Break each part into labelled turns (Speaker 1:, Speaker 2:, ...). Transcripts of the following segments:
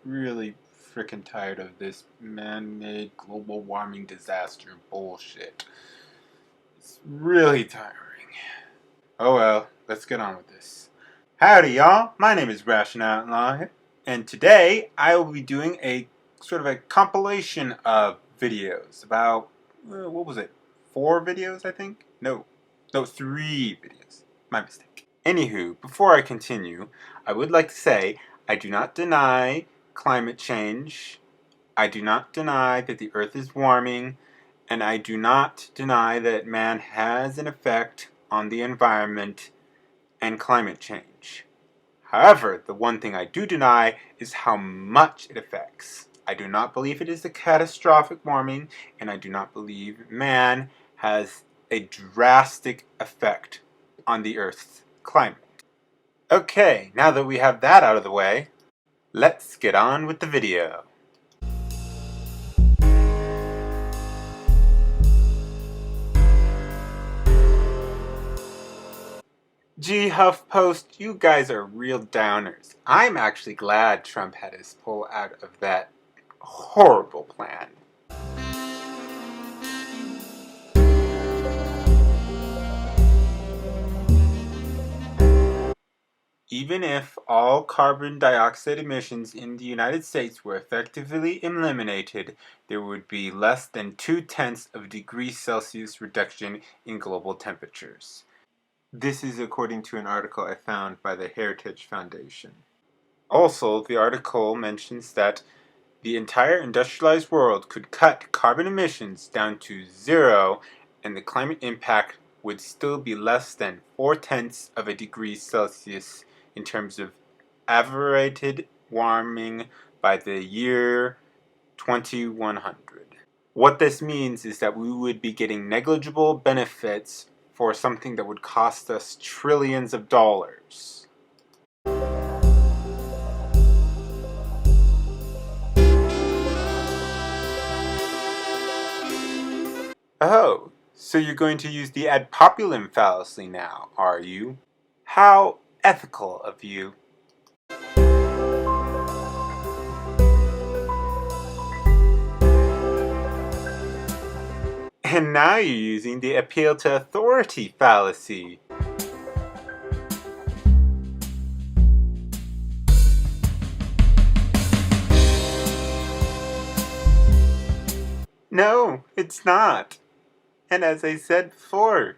Speaker 1: Really freaking tired of this man-made global warming disaster bullshit. It's really tiring. Oh well, let's get on with this. Howdy y'all, my name is Ration Outlaw, and today I will be doing a sort of a compilation of videos about, what was it, 4 videos I think? No, 3 videos. My mistake. Anywho, before I continue, I would like to say I do not deny climate change. I do not deny that the earth is warming, and I do not deny that man has an effect on the environment and climate change. However, the one thing I do deny is how much it affects. I do not believe it is a catastrophic warming, and I do not believe man has a drastic effect on the Earth's climate. Okay, now that we have that out of the way, let's get on with the video. Gee, HuffPost, you guys are real downers. I'm actually glad Trump had his pull out of that horrible plan. Even if all carbon dioxide emissions in the United States were effectively eliminated, there would be less than 0.2 of a degree Celsius reduction in global temperatures. This is according to an article I found by the Heritage Foundation. Also, the article mentions that the entire industrialized world could cut carbon emissions down to 0, and the climate impact would still be less than 0.4 of a degree Celsius in terms of averaged warming by the year 2100. What this means is that we would be getting negligible benefits for something that would cost us trillions of dollars. Oh, so you're going to use the ad populum fallacy now, are you? How ethical of you. And now you're using the appeal to authority fallacy. No, it's not. And as I said before,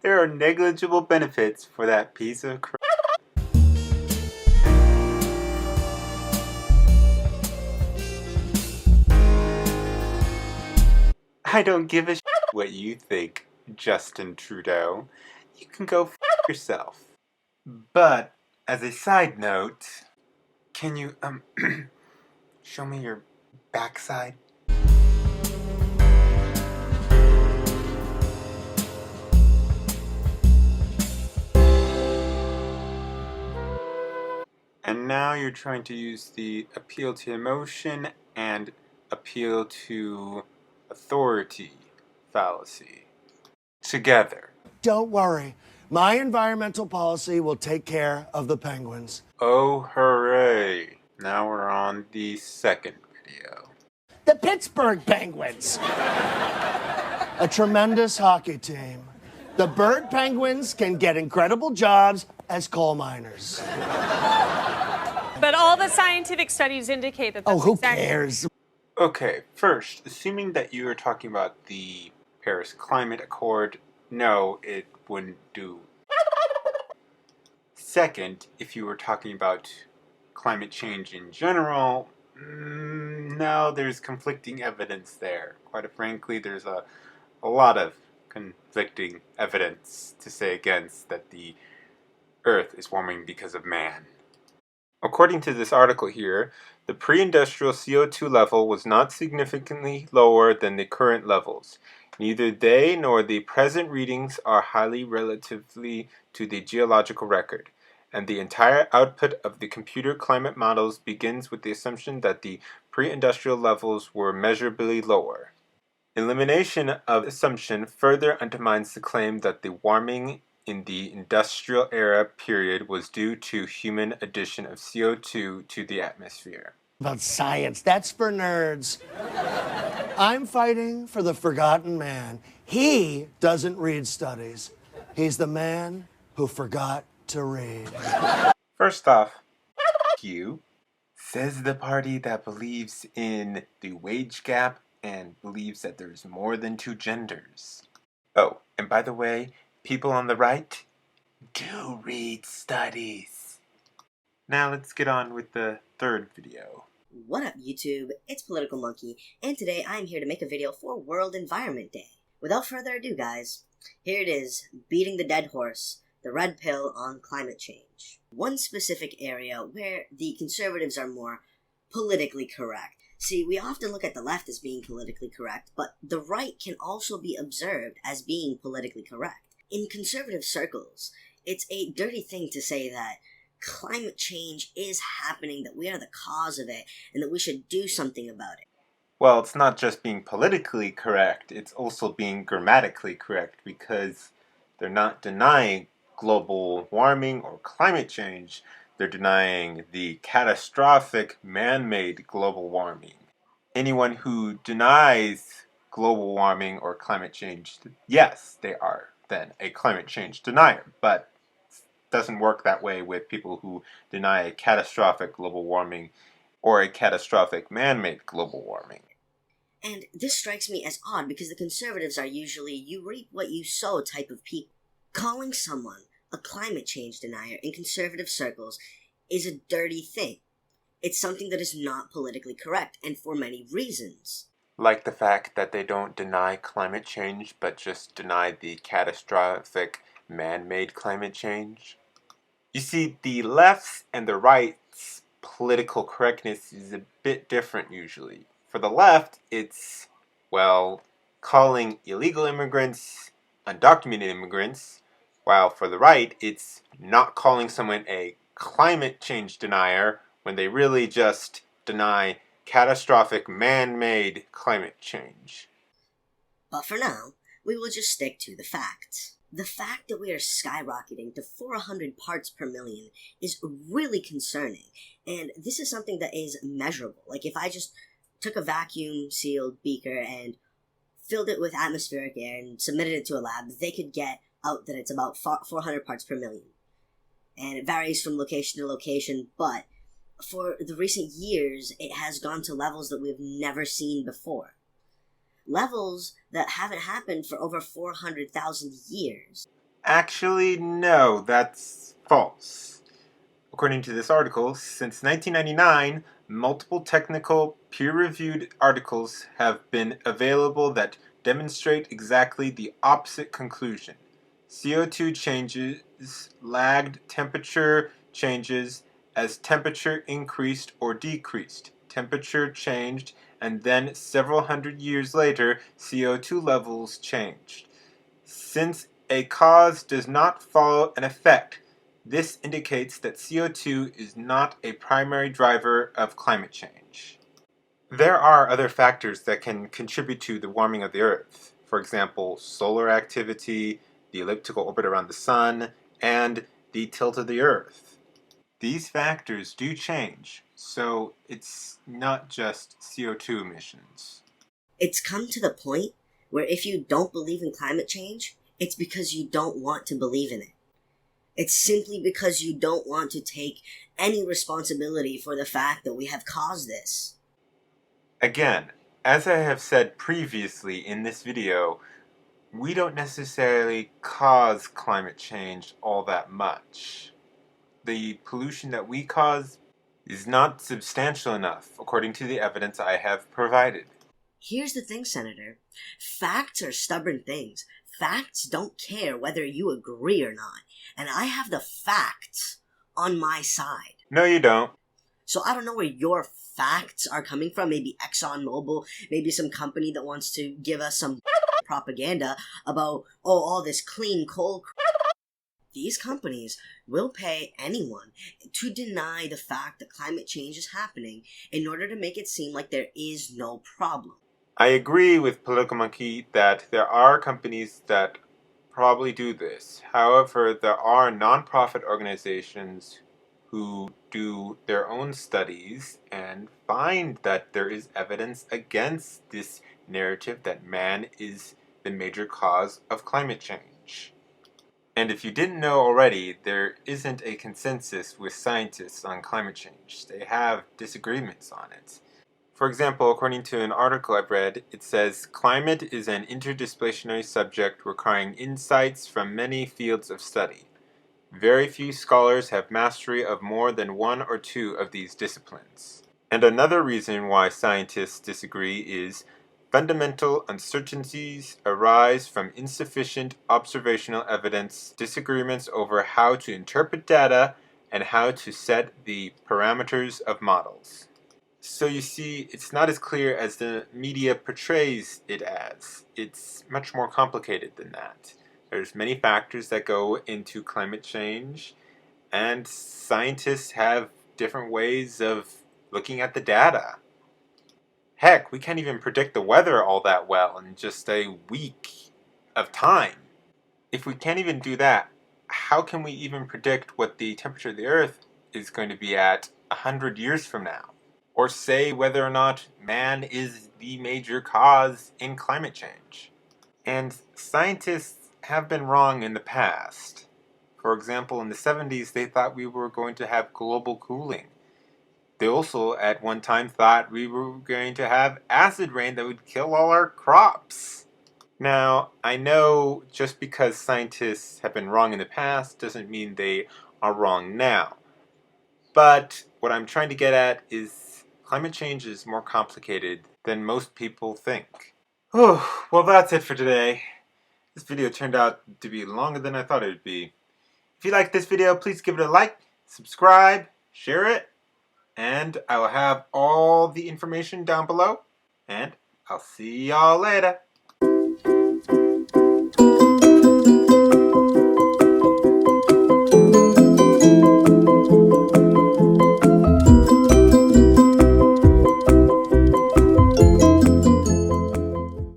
Speaker 1: there are negligible benefits for that piece of crap. I don't give a shit what you think, Justin Trudeau. You can go f yourself. But, as a side note, can you, show me your backside? And now you're trying to use the appeal to emotion and appeal to authority fallacy together.
Speaker 2: Don't worry. My environmental policy will take care of the penguins.
Speaker 1: Oh, hooray. Now we're on the second video.
Speaker 2: The Pittsburgh Penguins. A tremendous hockey team. The bird penguins can get incredible jobs as coal miners.
Speaker 3: But all the scientific studies indicate that that's
Speaker 2: who cares?
Speaker 1: Okay, first, assuming that you are talking about the Paris Climate Accord, no, it wouldn't do. Second, if you were talking about climate change in general, no, there's conflicting evidence there. Quite frankly, there's a lot of conflicting evidence to say against that the Earth is warming because of man. According to this article here, the pre-industrial CO2 level was not significantly lower than the current levels. Neither they nor the present readings are highly relatively to the geological record, and the entire output of the computer climate models begins with the assumption that the pre-industrial levels were measurably lower. Elimination of assumption further undermines the claim that the warming in the industrial era period was due to human addition of CO2 to the atmosphere.
Speaker 2: About science, that's for nerds. I'm fighting for the forgotten man. He doesn't read studies. He's the man who forgot to read.
Speaker 1: First off, you, says the party that believes in the wage gap and believes that there's more than two genders. Oh, and by the way, people on the right do read studies. Now let's get on with the third video.
Speaker 4: What up YouTube, it's Political Monkey, and today I'm here to make a video for World Environment Day. Without further ado guys, here it is, beating the dead horse, the red pill on climate change. One specific area where the conservatives are more politically correct. See, we often look at the left as being politically correct, but the right can also be observed as being politically correct. In conservative circles, it's a dirty thing to say that climate change is happening, that we are the cause of it, and that we should do something about it.
Speaker 1: Well, it's not just being politically correct, it's also being grammatically correct, because they're not denying global warming or climate change, they're denying the catastrophic man-made global warming. Anyone who denies global warming or climate change, yes, they are then a climate change denier, but doesn't work that way with people who deny a catastrophic global warming or a catastrophic man-made global warming.
Speaker 4: And this strikes me as odd because the conservatives are usually you reap what you sow type of people. Calling someone a climate change denier in conservative circles is a dirty thing. It's something that is not politically correct, and for many reasons.
Speaker 1: Like the fact that they don't deny climate change, but just deny the catastrophic man-made climate change. You see, the left's and the right's political correctness is a bit different usually. For the left, it's, well, calling illegal immigrants undocumented immigrants, while for the right, it's not calling someone a climate change denier when they really just deny catastrophic man-made climate change.
Speaker 4: But for now, we will just stick to the facts. The fact that we are skyrocketing to 400 parts per million is really concerning, and this is something that is measurable. Like if I just took a vacuum-sealed beaker and filled it with atmospheric air and submitted it to a lab, they could get out that it's about 400 parts per million. And it varies from location to location, but for the recent years, it has gone to levels that we've never seen before. Levels that haven't happened for over 400,000 years.
Speaker 1: Actually, no, that's false. According to this article, since 1999, multiple technical, peer-reviewed articles have been available that demonstrate exactly the opposite conclusion. CO2 changes lagged temperature changes as temperature increased or decreased. Temperature changed, and then several hundred years later, CO2 levels changed. Since a cause does not follow an effect, this indicates that CO2 is not a primary driver of climate change. There are other factors that can contribute to the warming of the Earth. For example, solar activity, the elliptical orbit around the Sun, and the tilt of the Earth. These factors do change, so it's not just CO2 emissions.
Speaker 4: It's come to the point where if you don't believe in climate change, it's because you don't want to believe in it. It's simply because you don't want to take any responsibility for the fact that we have caused this.
Speaker 1: Again, as I have said previously in this video, we don't necessarily cause climate change all that much. The pollution that we cause is not substantial enough, according to the evidence I have provided.
Speaker 4: Here's the thing, Senator. Facts are stubborn things. Facts don't care whether you agree or not. And I have the facts on my side.
Speaker 1: No, you don't.
Speaker 4: So I don't know where your facts are coming from. Maybe ExxonMobil, maybe some company that wants to give us some propaganda about, all this clean coal. These companies will pay anyone to deny the fact that climate change is happening in order to make it seem like there is no problem.
Speaker 1: I agree with Political Monkey that there are companies that probably do this. However, there are nonprofit organizations who do their own studies and find that there is evidence against this narrative that man is the major cause of climate change. And if you didn't know already, there isn't a consensus with scientists on climate change. They have disagreements on it. For example, according to an article I've read, it says, climate is an interdisciplinary subject requiring insights from many fields of study. Very few scholars have mastery of more than one or two of these disciplines. And another reason why scientists disagree is fundamental uncertainties arise from insufficient observational evidence, disagreements over how to interpret data, and how to set the parameters of models. So you see, it's not as clear as the media portrays it as. It's much more complicated than that. There's many factors that go into climate change, and scientists have different ways of looking at the data. Heck, we can't even predict the weather all that well in just a week of time. If we can't even do that, how can we even predict what the temperature of the Earth is going to be at 100 years from now? Or say whether or not man is the major cause in climate change? And scientists have been wrong in the past. For example, in the 70s, they thought we were going to have global cooling. They also, at one time, thought we were going to have acid rain that would kill all our crops. Now, I know just because scientists have been wrong in the past doesn't mean they are wrong now. But what I'm trying to get at is climate change is more complicated than most people think. Well, that's it for today. This video turned out to be longer than I thought it would be. If you liked this video, please give it a like, subscribe, share it, and I will have all the information down below. And I'll see y'all later.